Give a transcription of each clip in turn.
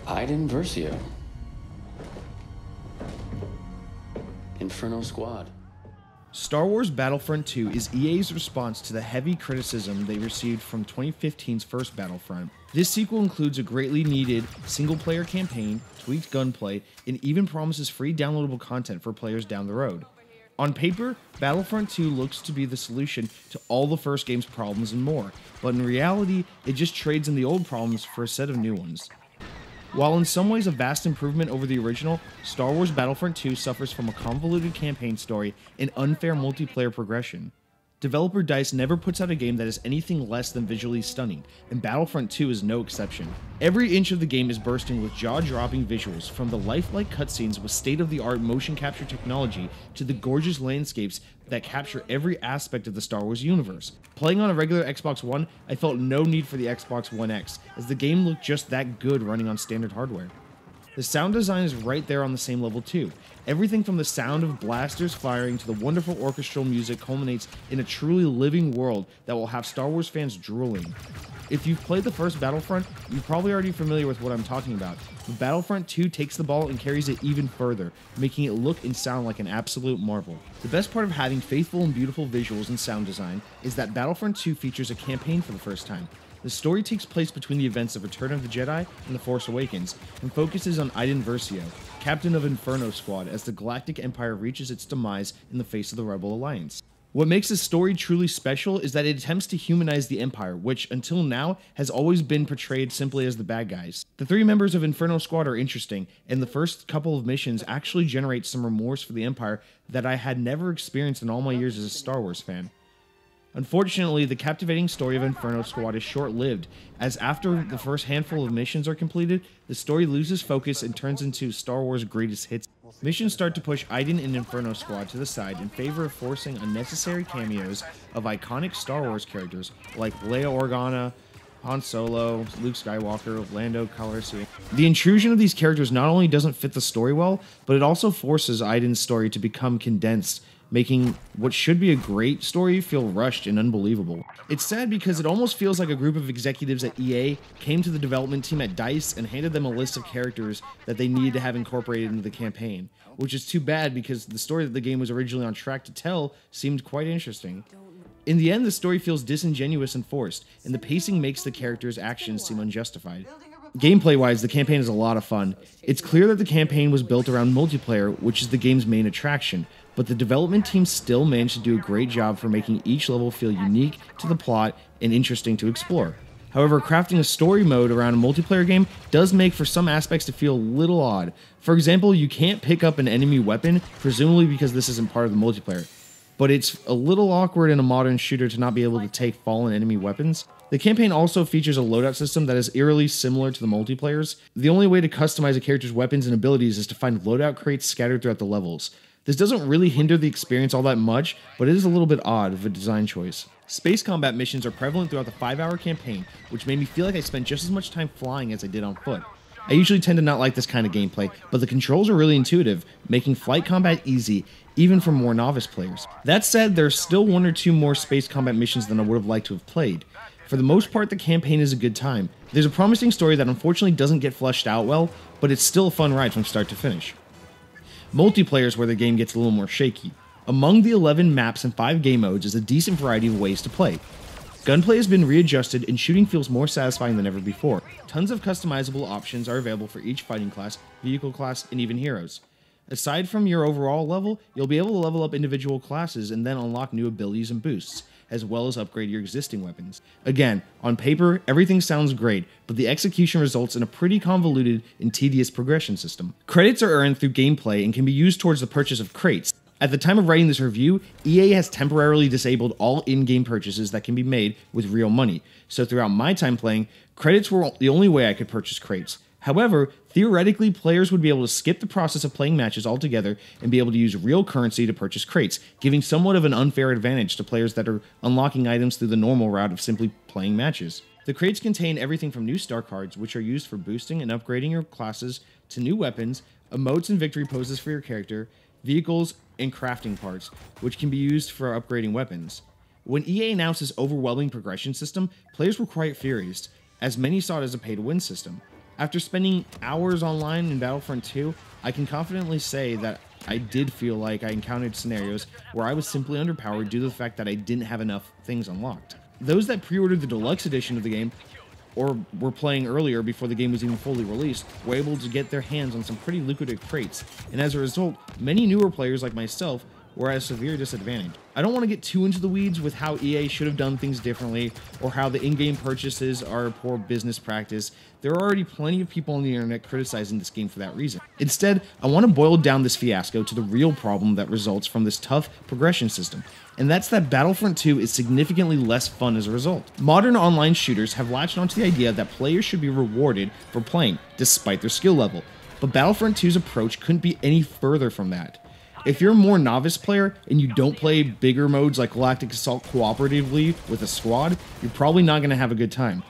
Iden Versio. Inferno Squad. Star Wars Battlefront II is EA's response to the heavy criticism they received from 2015's first Battlefront. This sequel includes a greatly needed single-player campaign, tweaked gunplay, and even promises free downloadable content for players down the road. On paper, Battlefront II looks to be the solution to all the first game's problems and more, but in reality, it just trades in the old problems for a set of new ones. While in some ways a vast improvement over the original, Star Wars Battlefront II suffers from a convoluted campaign story and unfair multiplayer progression. Developer DICE never puts out a game that is anything less than visually stunning, and Battlefront 2 is no exception. Every inch of the game is bursting with jaw-dropping visuals, from the lifelike cutscenes with state-of-the-art motion capture technology to the gorgeous landscapes that capture every aspect of the Star Wars universe. Playing on a regular Xbox One, I felt no need for the Xbox One X, as the game looked just that good running on standard hardware. The sound design is right there on the same level too. Everything from the sound of blasters firing to the wonderful orchestral music culminates in a truly living world that will have Star Wars fans drooling. If you've played the first Battlefront, you're probably already familiar with what I'm talking about, but Battlefront 2 takes the ball and carries it even further, making it look and sound like an absolute marvel. The best part of having faithful and beautiful visuals and sound design is that Battlefront 2 features a campaign for the first time. The story takes place between the events of Return of the Jedi and The Force Awakens, and focuses on Iden Versio, captain of Inferno Squad, as the Galactic Empire reaches its demise in the face of the Rebel Alliance. What makes this story truly special is that it attempts to humanize the Empire, which, until now, has always been portrayed simply as the bad guys. The three members of Inferno Squad are interesting, and the first couple of missions actually generate some remorse for the Empire that I had never experienced in all my years as a Star Wars fan. Unfortunately, the captivating story of Inferno Squad is short-lived, as after the first handful of missions are completed, the story loses focus and turns into Star Wars greatest hits. Missions start to push Iden and Inferno Squad to the side in favor of forcing unnecessary cameos of iconic Star Wars characters like Leia Organa, Han Solo, Luke Skywalker, Lando Calrissian. The intrusion of these characters not only doesn't fit the story well, but it also forces Iden's story to become condensed, making what should be a great story feel rushed and unbelievable. It's sad because it almost feels like a group of executives at EA came to the development team at DICE and handed them a list of characters that they needed to have incorporated into the campaign, which is too bad because the story that the game was originally on track to tell seemed quite interesting. In the end, the story feels disingenuous and forced, and the pacing makes the characters' actions seem unjustified. Gameplay-wise, the campaign is a lot of fun. It's clear that the campaign was built around multiplayer, which is the game's main attraction, but the development team still managed to do a great job for making each level feel unique to the plot and interesting to explore. However, crafting a story mode around a multiplayer game does make for some aspects to feel a little odd. For example, you can't pick up an enemy weapon, presumably because this isn't part of the multiplayer. But it's a little awkward in a modern shooter to not be able to take fallen enemy weapons. The campaign also features a loadout system that is eerily similar to the multiplayer's. The only way to customize a character's weapons and abilities is to find loadout crates scattered throughout the levels. This doesn't really hinder the experience all that much, but it is a little bit odd of a design choice. Space combat missions are prevalent throughout the 5-hour campaign, which made me feel like I spent just as much time flying as I did on foot. I usually tend to not like this kind of gameplay, but the controls are really intuitive, making flight combat easy, even for more novice players. That said, there's still one or two more space combat missions than I would have liked to have played. For the most part, the campaign is a good time. There's a promising story that unfortunately doesn't get fleshed out well, but it's still a fun ride from start to finish. Multiplayer is where the game gets a little more shaky. Among the 11 maps and 5 game modes is a decent variety of ways to play. Gunplay has been readjusted and shooting feels more satisfying than ever before. Tons of customizable options are available for each fighting class, vehicle class, and even heroes. Aside from your overall level, you'll be able to level up individual classes and then unlock new abilities and boosts, as well as upgrade your existing weapons. Again, on paper, everything sounds great, but the execution results in a pretty convoluted and tedious progression system. Credits are earned through gameplay and can be used towards the purchase of crates. At the time of writing this review, EA has temporarily disabled all in-game purchases that can be made with real money, so throughout my time playing, credits were the only way I could purchase crates. However, theoretically, players would be able to skip the process of playing matches altogether and be able to use real currency to purchase crates, giving somewhat of an unfair advantage to players that are unlocking items through the normal route of simply playing matches. The crates contain everything from new star cards, which are used for boosting and upgrading your classes, to new weapons, emotes and victory poses for your character, vehicles, and crafting parts, which can be used for upgrading weapons. When EA announced this overwhelming progression system, players were quite furious, as many saw it as a pay-to-win system. After spending hours online in Battlefront 2, I can confidently say that I did feel like I encountered scenarios where I was simply underpowered due to the fact that I didn't have enough things unlocked. Those that pre-ordered the deluxe edition of the game, or were playing earlier before the game was even fully released, were able to get their hands on some pretty lucrative crates, and as a result, many newer players like myself were at a severe disadvantage. I don't want to get too into the weeds with how EA should have done things differently, or how the in-game purchases are a poor business practice. There are already plenty of people on the internet criticizing this game for that reason. Instead, I want to boil down this fiasco to the real problem that results from this tough progression system, and that's that Battlefront 2 is significantly less fun as a result. Modern online shooters have latched onto the idea that players should be rewarded for playing, despite their skill level, but Battlefront 2's approach couldn't be any further from that. If you're a more novice player and you don't play bigger modes like Galactic Assault cooperatively with a squad, you're probably not going to have a good time.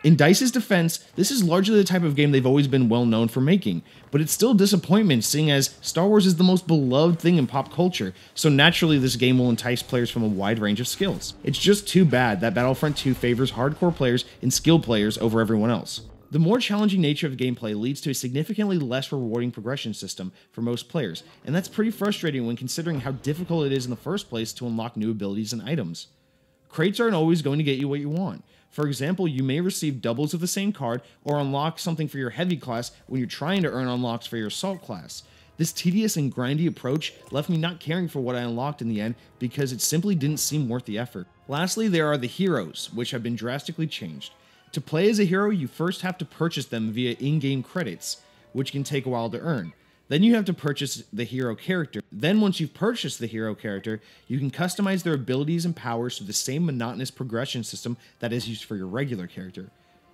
In DICE's defense, this is largely the type of game they've always been well known for making, but it's still a disappointment seeing as Star Wars is the most beloved thing in pop culture, so naturally this game will entice players from a wide range of skills. It's just too bad that Battlefront 2 favors hardcore players and skilled players over everyone else. The more challenging nature of gameplay leads to a significantly less rewarding progression system for most players, and that's pretty frustrating when considering how difficult it is in the first place to unlock new abilities and items. Crates aren't always going to get you what you want. For example, you may receive doubles of the same card or unlock something for your heavy class when you're trying to earn unlocks for your assault class. This tedious and grindy approach left me not caring for what I unlocked in the end because it simply didn't seem worth the effort. Lastly, there are the heroes, which have been drastically changed. To play as a hero, you first have to purchase them via in-game credits, which can take a while to earn. Then you have to purchase the hero character. Then once you've purchased the hero character, you can customize their abilities and powers to the same monotonous progression system that is used for your regular character.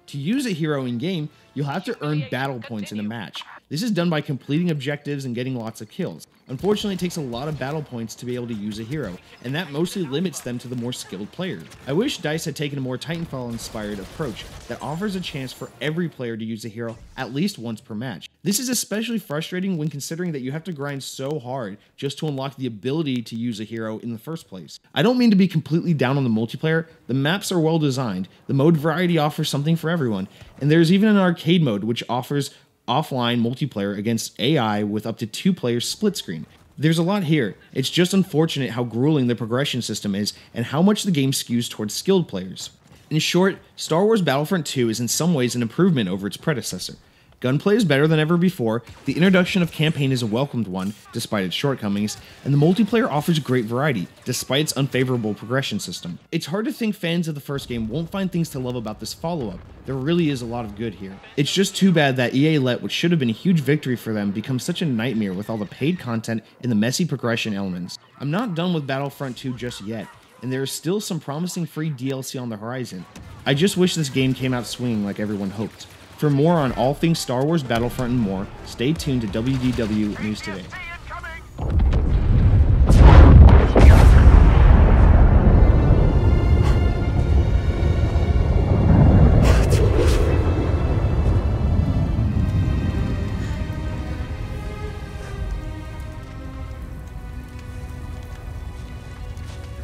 To use a hero in-game, you'll have to earn battle points in a match. This is done by completing objectives and getting lots of kills. Unfortunately, it takes a lot of battle points to be able to use a hero, and that mostly limits them to the more skilled players. I wish DICE had taken a more Titanfall-inspired approach that offers a chance for every player to use a hero at least once per match. This is especially frustrating when considering that you have to grind so hard just to unlock the ability to use a hero in the first place. I don't mean to be completely down on the multiplayer. The maps are well designed, the mode variety offers something for everyone, and there's even an arcade mode which offers offline multiplayer against AI with up to 2 players split screen. There's a lot here. It's just unfortunate how grueling the progression system is and how much the game skews towards skilled players. In short, Star Wars Battlefront 2 is in some ways an improvement over its predecessor. Gunplay is better than ever before, the introduction of campaign is a welcomed one, despite its shortcomings, and the multiplayer offers great variety, despite its unfavorable progression system. It's hard to think fans of the first game won't find things to love about this follow-up. There really is a lot of good here. It's just too bad that EA let what should have been a huge victory for them become such a nightmare with all the paid content and the messy progression elements. I'm not done with Battlefront 2 just yet, and there is still some promising free DLC on the horizon. I just wish this game came out swinging like everyone hoped. For more on all things Star Wars Battlefront and more, stay tuned to WDW News Today.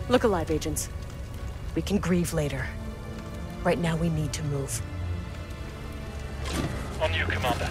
Look alive, agents. We can grieve later. Right now we need to move. On you, Commander.